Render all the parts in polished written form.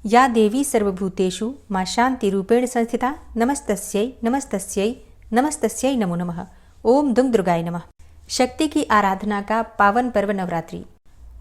या देवी सर्वभूतेषु मां शांतिरूपेण संस्थिता नमस्तस्यै नमस्तस्यै नमस्तस्यै नमो नमः। ओम दुम दुर्गाय नमः। शक्ति की आराधना का पावन पर्व नवरात्रि।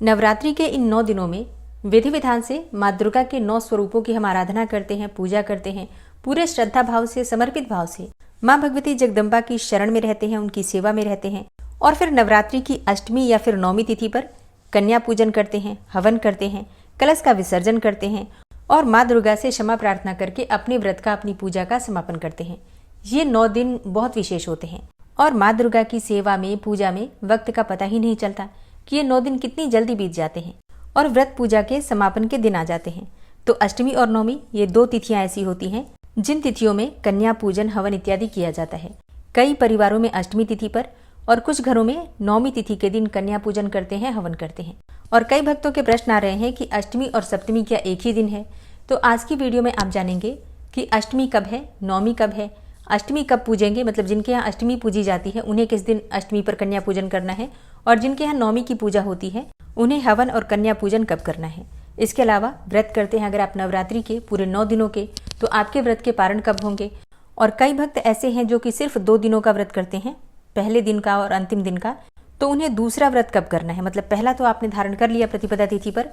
नवरात्रि के इन 9 दिनों में विधि विधान से माँ दुर्गा के 9 स्वरूपों की हम आराधना करते हैं, पूजा करते हैं, पूरे श्रद्धा भाव से, समर्पित भाव से माँ भगवती जगदम्बा की शरण में रहते हैं, उनकी सेवा में रहते हैं। और फिर नवरात्रि की अष्टमी या फिर 9वीं तिथि पर कन्या पूजन करते हैं, हवन करते हैं, कलश का विसर्जन करते हैं और माँ दुर्गा से क्षमा प्रार्थना करके अपने व्रत का, अपनी पूजा का समापन करते हैं। ये 9 दिन बहुत विशेष होते हैं और माँ दुर्गा की सेवा में, पूजा में वक्त का पता ही नहीं चलता कि ये 9 दिन कितनी जल्दी बीत जाते हैं और व्रत पूजा के समापन के दिन आ जाते हैं। तो अष्टमी और 9वीं ये 2 तिथियां ऐसी होती हैं जिन तिथियों में कन्या पूजन, हवन इत्यादि किया जाता है। कई परिवारों में अष्टमी तिथि पर और कुछ घरों में 9वीं तिथि के दिन कन्या पूजन करते हैं, हवन करते हैं। और कई भक्तों के प्रश्न आ रहे हैं कि अष्टमी और सप्तमी क्या एक ही दिन है। तो आज की वीडियो में आप जानेंगे कि अष्टमी कब है, 9वीं कब है, अष्टमी कब पूजेंगे, मतलब जिनके यहाँ अष्टमी पूजी जाती है उन्हें किस दिन अष्टमी पर कन्या पूजन करना है, और जिनके यहाँ 9वीं की पूजा होती है उन्हें हवन और कन्या पूजन कब करना है। इसके अलावा व्रत करते हैं अगर आप नवरात्रि के पूरे 9 दिनों के, तो आपके व्रत के पारण कब होंगे। और कई भक्त ऐसे हैं जो कि सिर्फ 2 दिनों का व्रत करते हैं, पहले दिन का और अंतिम दिन का, तो उन्हें दूसरा व्रत कब करना है। मतलब पहला तो आपने धारण कर लिया प्रतिपदा तिथि पर,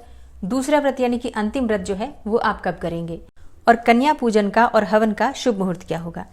दूसरा व्रत यानी कि अंतिम व्रत जो है वो आप कब करेंगे, और कन्या पूजन का और हवन का शुभ मुहूर्त क्या होगा।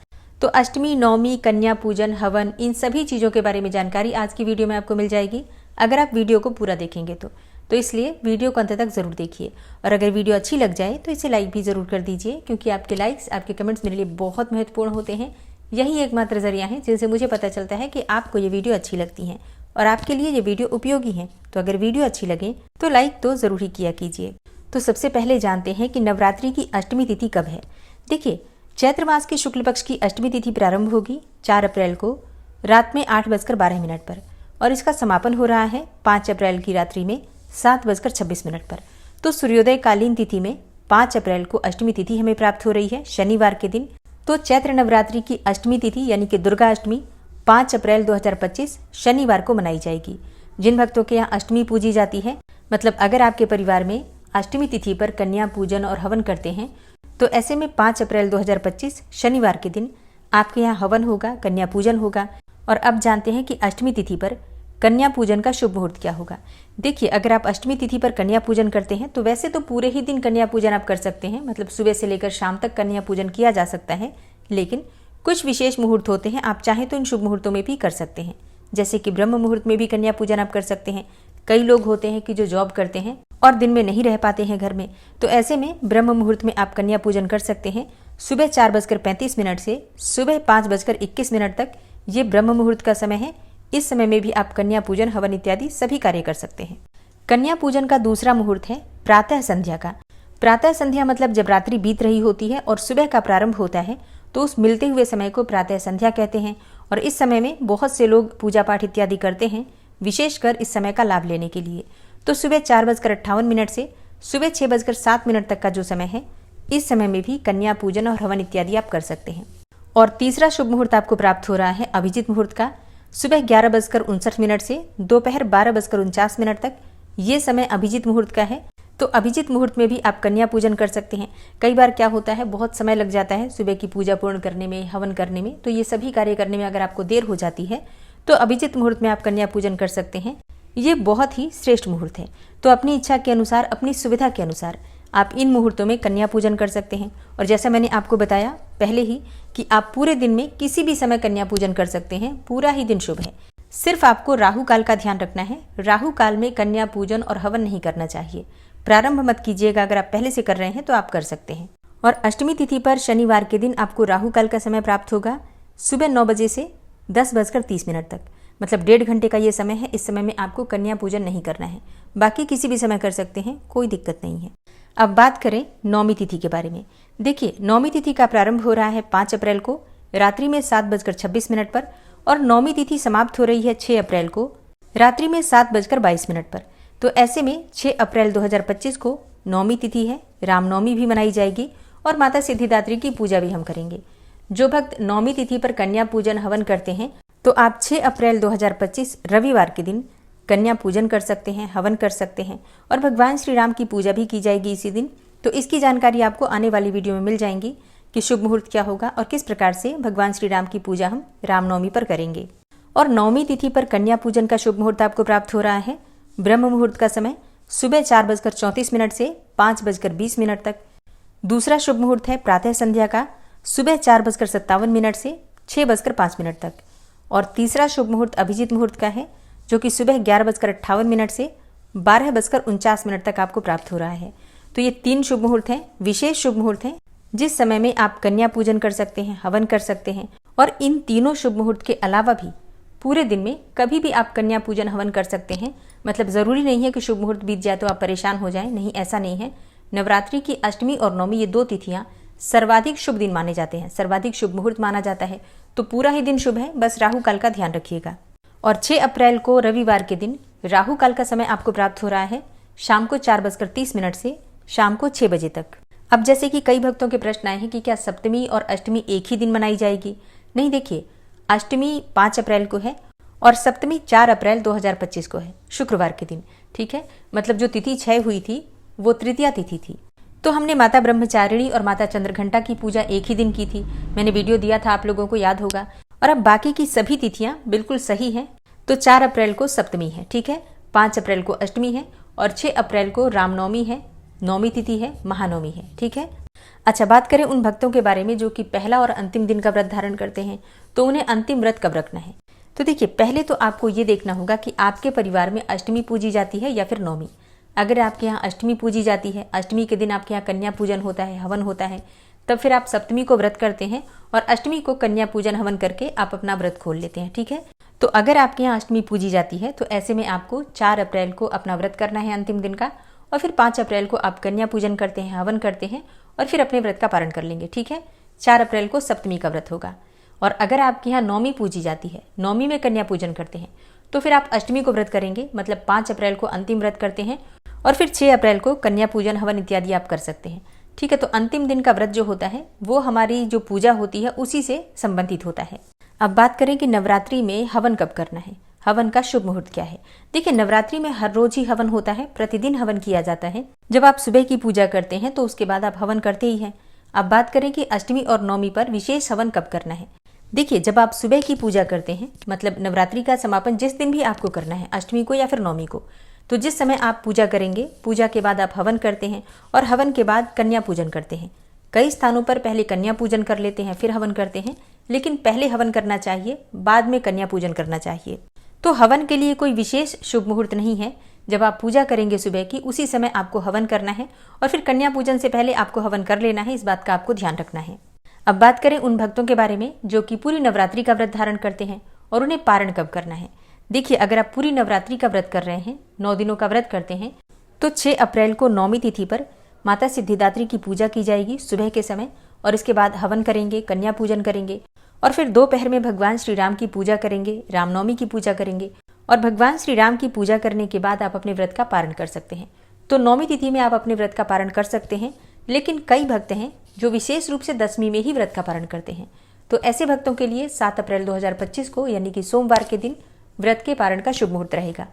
तो अष्टमी, 9वीं, कन्या पूजन, हवन, इन सभी चीज़ों के बारे में जानकारी आज की वीडियो में आपको मिल जाएगी अगर आप वीडियो को पूरा देखेंगे तो इसलिए वीडियो को अंत तक जरूर देखिए। और अगर वीडियो अच्छी लग जाए तो इसे लाइक भी जरूर कर दीजिए, क्योंकि आपके लाइक्स, आपके कमेंट्स मेरे लिए बहुत महत्वपूर्ण होते हैं। यही एकमात्र जरिया है जिनसे मुझे पता चलता है कि आपको ये वीडियो अच्छी लगती है और आपके लिए ये वीडियो उपयोगी है। तो अगर वीडियो अच्छी लगे तो लाइक तो जरूर ही किया कीजिए। तो सबसे पहले जानते हैं कि नवरात्रि की अष्टमी तिथि कब है। देखिए, चैत्र मास के शुक्ल पक्ष की अष्टमी तिथि प्रारंभ होगी 4 अप्रैल को रात में 8:12 पर, और इसका समापन हो रहा है 5 अप्रैल की रात्रि में 7:26 पर। तो सूर्योदय कालीन तिथि में 5 अप्रैल को अष्टमी तिथि हमें प्राप्त हो रही है, शनिवार के दिन। तो चैत्र नवरात्रि की अष्टमी तिथि यानी कि दुर्गा अष्टमी 5 अप्रैल 2025 शनिवार को मनाई जाएगी। जिन भक्तों के यहाँ अष्टमी पूजी जाती है, मतलब अगर आपके परिवार में अष्टमी तिथि पर कन्या पूजन और हवन करते हैं, तो ऐसे में 5 अप्रैल 2025 शनिवार के दिन आपके यहाँ हवन होगा, कन्या पूजन होगा। और अब जानते हैं कि अष्टमी तिथि पर कन्या पूजन का शुभ मुहूर्त क्या होगा। देखिए, अगर आप अष्टमी तिथि पर कन्या पूजन करते हैं तो वैसे तो पूरे ही दिन कन्या पूजन आप कर सकते हैं, मतलब सुबह से लेकर शाम तक कन्या पूजन किया जा सकता है। लेकिन कुछ विशेष मुहूर्त होते हैं, आप चाहें तो इन शुभ मुहूर्तों में भी कर सकते हैं। जैसे कि ब्रह्म मुहूर्त में भी कन्या पूजन आप कर सकते हैं। कई लोग होते हैं कि जो जॉब करते हैं और दिन में नहीं रह पाते हैं घर में, तो ऐसे में ब्रह्म मुहूर्त में आप कन्या पूजन कर सकते हैं। सुबह 4:35 से सुबह 5:21 तक ये ब्रह्म मुहूर्त का समय है। इस समय में भी आप कन्या पूजन, हवन इत्यादि सभी कार्य कर सकते हैं। कन्या पूजन का दूसरा मुहूर्त है प्रातः संध्या का। प्रातः संध्या मतलब जब रात्रि बीत रही होती है और सुबह का प्रारंभ होता है, तो उस मिलते हुए समय को प्रातः संध्या कहते हैं। और इस समय में बहुत से लोग पूजा पाठ इत्यादि करते हैं, विशेषकर इस समय का लाभ लेने के लिए। तो सुबह 4:58 से सुबह 6:07 तक का जो समय है, इस समय में भी कन्या पूजन और हवन इत्यादि आप कर सकते हैं। और तीसरा शुभ मुहूर्त आपको प्राप्त हो रहा है अभिजीत मुहूर्त का। सुबह 11:59 से दोपहर 12:49 तक ये समय अभिजीत मुहूर्त का है। तो अभिजीत मुहूर्त में भी आप कन्या पूजन कर सकते हैं। कई बार क्या होता है, बहुत समय लग जाता है सुबह की पूजा पूर्ण करने में, हवन करने में, तो ये सभी कार्य करने में अगर आपको देर हो जाती है तो अभिजीत मुहूर्त में आप कन्या पूजन कर सकते हैं। ये बहुत ही श्रेष्ठ मुहूर्त है। तो अपनी इच्छा के अनुसार, अपनी सुविधा के अनुसार आप इन मुहूर्तों में कन्या पूजन कर सकते हैं। और जैसा मैंने आपको बताया पहले ही कि आप पूरे दिन में किसी भी समय कन्या पूजन कर सकते हैं, पूरा ही दिन शुभ है। सिर्फ आपको राहु काल का ध्यान रखना है। राहु काल में कन्या पूजन और हवन नहीं करना चाहिए। प्रारंभ मत कीजिएगा, अगर आप पहले से कर रहे हैं तो आप कर सकते हैं। और अष्टमी तिथि पर शनिवार के दिन आपको राहु काल का समय प्राप्त होगा सुबह 9 बजे से 10:30 तक, मतलब 1.5 घंटे का ये समय है। इस समय में आपको कन्या पूजन नहीं करना है, बाकी किसी भी समय कर सकते हैं, कोई दिक्कत नहीं है। अब बात करें 9वीं तिथि के बारे में। देखिए, 9वीं तिथि का प्रारंभ हो रहा है 5 अप्रैल को रात्रि में 7:26 पर, और 9वीं तिथि समाप्त हो रही है 6 अप्रैल को रात्रि में 7:22 पर। तो ऐसे में 6 अप्रैल 2025 को 9वीं तिथि है, रामनवमी भी मनाई जाएगी और माता सिद्धिदात्री की पूजा भी हम करेंगे। जो भक्त 9वीं तिथि पर कन्या पूजन, हवन करते हैं, तो आप 6 अप्रैल 2025 रविवार के दिन कन्या पूजन कर सकते हैं, हवन कर सकते हैं, और भगवान श्री राम की पूजा भी की जाएगी इसी दिन। तो इसकी जानकारी आपको आने वाली वीडियो में मिल जाएंगी कि शुभ मुहूर्त क्या होगा और किस प्रकार से भगवान श्री राम की पूजा हम रामनवमी पर करेंगे। और नवमी तिथि पर कन्या पूजन का शुभ मुहूर्त आपको प्राप्त हो रहा है। ब्रह्म मुहूर्त का समय सुबह 4:34 से 5:20 तक। दूसरा शुभ मुहूर्त है प्रातः संध्या का सुबह 4:57 से 6:05 तक। और तीसरा शुभ मुहूर्त अभिजीत मुहूर्त का है जो कि सुबह 11:58 से 12:49 तक आपको प्राप्त हो रहा है। तो ये 3 शुभ मुहूर्त हैं, विशेष शुभ मुहूर्त हैं, जिस समय में आप कन्या पूजन कर सकते हैं, हवन कर सकते हैं। और इन तीनों शुभ मुहूर्त के अलावा भी पूरे दिन में कभी भी आप कन्या पूजन हवन कर सकते हैं। मतलब ज़रूरी नहीं है कि शुभ मुहूर्त बीत जाए तो आप परेशान हो जाएं, नहीं, ऐसा नहीं है। नवरात्रि की अष्टमी और नवमी ये 2 तिथियां सर्वाधिक शुभ दिन माने जाते हैं, सर्वाधिक शुभ मुहूर्त माना जाता है। तो पूरा ही दिन शुभ है, बस राहु काल का ध्यान रखिएगा। और 6 अप्रैल को रविवार के दिन राहु काल का समय आपको प्राप्त हो रहा है शाम को 4:30 से शाम को 6 बजे तक। अब जैसे कि कई भक्तों के प्रश्न आए हैं कि क्या सप्तमी और अष्टमी एक ही दिन मनाई जाएगी? नहीं, देखिए, अष्टमी 5 अप्रैल को है और सप्तमी 4 अप्रैल 2025 को है, शुक्रवार के दिन। ठीक है, मतलब जो तिथि क्षय हुई थी वो तृतीया तिथि थी। तो हमने माता ब्रह्मचारिणी और माता चंद्रघंटा की पूजा एक ही दिन की थी। मैंने वीडियो दिया था, आप लोगों को याद होगा। और अब बाकी की सभी तिथियां बिल्कुल सही हैं। तो 4 अप्रैल को सप्तमी है, ठीक है, 5 अप्रैल को अष्टमी है और 6 अप्रैल को रामनवमी है, नौमी तिथि है, महानवमी है। ठीक है। अच्छा, बात करें उन भक्तों के बारे में जो कि पहला और अंतिम दिन का व्रत धारण करते हैं, तो उन्हें अंतिम व्रत कब रखना है? तो देखिए, पहले तो आपको ये देखना होगा कि आपके परिवार में अष्टमी पूजी जाती है या फिर नौमी। अगर आपके यहाँ अष्टमी पूजी जाती है, अष्टमी के दिन आपके यहाँ कन्या पूजन होता है, हवन होता है, तब फिर आप सप्तमी को व्रत करते हैं और अष्टमी को कन्या पूजन हवन करके आप अपना व्रत खोल लेते हैं। ठीक है। तो अगर आपके यहाँ अष्टमी पूजी जाती है तो ऐसे में आपको 4 अप्रैल को अपना व्रत करना है अंतिम दिन का, और फिर 5 अप्रैल को आप कन्या पूजन करते हैं, हवन करते हैं और फिर अपने व्रत का पारण कर लेंगे। ठीक है। 4 अप्रैल को सप्तमी का व्रत होगा। और अगर आपके यहाँ नौमी पूजी जाती है, नौमी में कन्या पूजन करते हैं, तो फिर आप अष्टमी को व्रत करेंगे, मतलब 5 अप्रैल को अंतिम व्रत करते हैं और फिर 6 अप्रैल को कन्या पूजन हवन इत्यादि आप कर सकते हैं। ठीक है। तो अंतिम दिन का व्रत जो होता है वो हमारी जो पूजा होती है उसी से संबंधित होता है। अब बात करें कि नवरात्रि में हवन कब करना है, हवन का शुभ मुहूर्त क्या है। देखिए, नवरात्रि में हर रोज ही हवन होता है, प्रतिदिन हवन किया जाता है। जब आप सुबह की पूजा करते हैं तो उसके बाद आप हवन करते ही हैं। अब बात करें कि अष्टमी और नौमी पर विशेष हवन कब करना है। देखिए, जब आप सुबह की पूजा करते हैं, मतलब नवरात्रि का समापन जिस दिन भी आपको करना है, अष्टमी को या फिर नौमी को, तो जिस समय आप पूजा करेंगे, पूजा के बाद आप हवन करते हैं और हवन के बाद कन्या पूजन करते हैं। कई स्थानों पर पहले कन्या पूजन कर लेते हैं फिर हवन करते हैं, लेकिन पहले हवन करना चाहिए, बाद में कन्या पूजन करना चाहिए। तो हवन के लिए कोई विशेष शुभ मुहूर्त नहीं है। जब आप पूजा करेंगे सुबह की, उसी समय आपको हवन करना है और फिर कन्या पूजन से पहले आपको हवन कर लेना है। इस बात का आपको ध्यान रखना है। अब बात करें उन भक्तों के बारे में जो कि पूरी नवरात्रि का व्रत धारण करते हैं और उन्हें पारण कब करना है। देखिए, अगर आप पूरी नवरात्रि का व्रत कर रहे हैं, 9 दिनों का व्रत करते हैं, तो 6 अप्रैल को नौमी तिथि पर माता सिद्धिदात्री की पूजा की जाएगी सुबह के समय, और इसके बाद हवन करेंगे, कन्या पूजन करेंगे और फिर दोपहर में भगवान श्री राम की पूजा करेंगे, रामनवमी की पूजा करेंगे। और भगवान श्री राम की पूजा करने के बाद आप अपने व्रत का पारण कर सकते हैं। तो नौमी तिथि में आप अपने व्रत का पारण कर सकते हैं, लेकिन कई भक्त हैं जो विशेष रूप से 10वीं में ही व्रत का पारण करते हैं। तो ऐसे भक्तों के लिए 7 अप्रैल 2025 को यानी कि सोमवार के दिन व्रत के पारण का शुभ मुहूर्त रहेगा।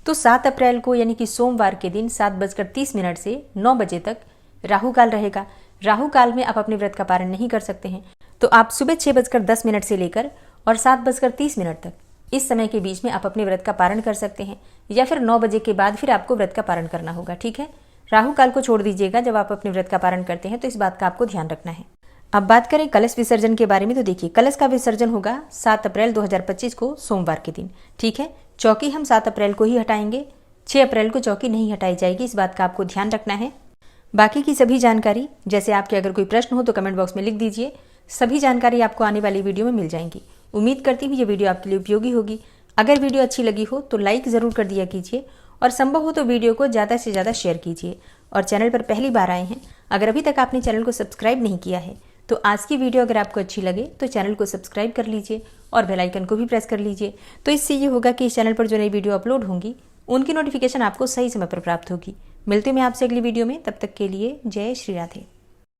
तो 7 अप्रैल को यानी कि सोमवार के दिन 7:30 से 9 बजे तक राहु काल रहेगा। राहु काल में आप अपने व्रत का पारण नहीं कर सकते हैं। तो आप सुबह 6:10 से लेकर और 7:30 तक इस समय के बीच में आप अपने व्रत का पारण कर सकते हैं, या फिर 9 बजे के बाद फिर आपको व्रत का पारण करना होगा। ठीक है। राहु काल को छोड़ दीजिएगा जब आप अपने व्रत का पारण करते हैं, तो इस बात का आपको ध्यान रखना है। अब बात करें कलश विसर्जन के बारे में, तो देखिए, कलश का विसर्जन होगा 7 अप्रैल 2025 को सोमवार के दिन। ठीक है। चौकी हम 7 अप्रैल को ही हटाएंगे, 6 अप्रैल को चौकी नहीं हटाई जाएगी। इस बात का आपको ध्यान रखना है। बाकी की सभी जानकारी, जैसे आपके अगर कोई प्रश्न हो तो कमेंट बॉक्स में लिख दीजिए। सभी जानकारी आपको आने वाली वीडियो में मिल जाएंगी। उम्मीद करती हूँ ये वीडियो आपके लिए उपयोगी होगी। अगर वीडियो अच्छी लगी हो तो लाइक ज़रूर कर दिया कीजिए और संभव हो तो वीडियो को ज़्यादा से ज़्यादा शेयर कीजिए। और चैनल पर पहली बार आए हैं, अगर अभी तक आपने चैनल को सब्सक्राइब नहीं किया है, तो आज की वीडियो अगर आपको अच्छी लगे तो चैनल को सब्सक्राइब कर लीजिए और बेल आइकन को भी प्रेस कर लीजिए। तो इससे ये होगा कि इस चैनल पर जो नई वीडियो अपलोड होंगी उनकी नोटिफिकेशन आपको सही समय पर प्राप्त होगी। मिलते हैं मैं आपसे अगली वीडियो में, तब तक के लिए जय श्री राधे।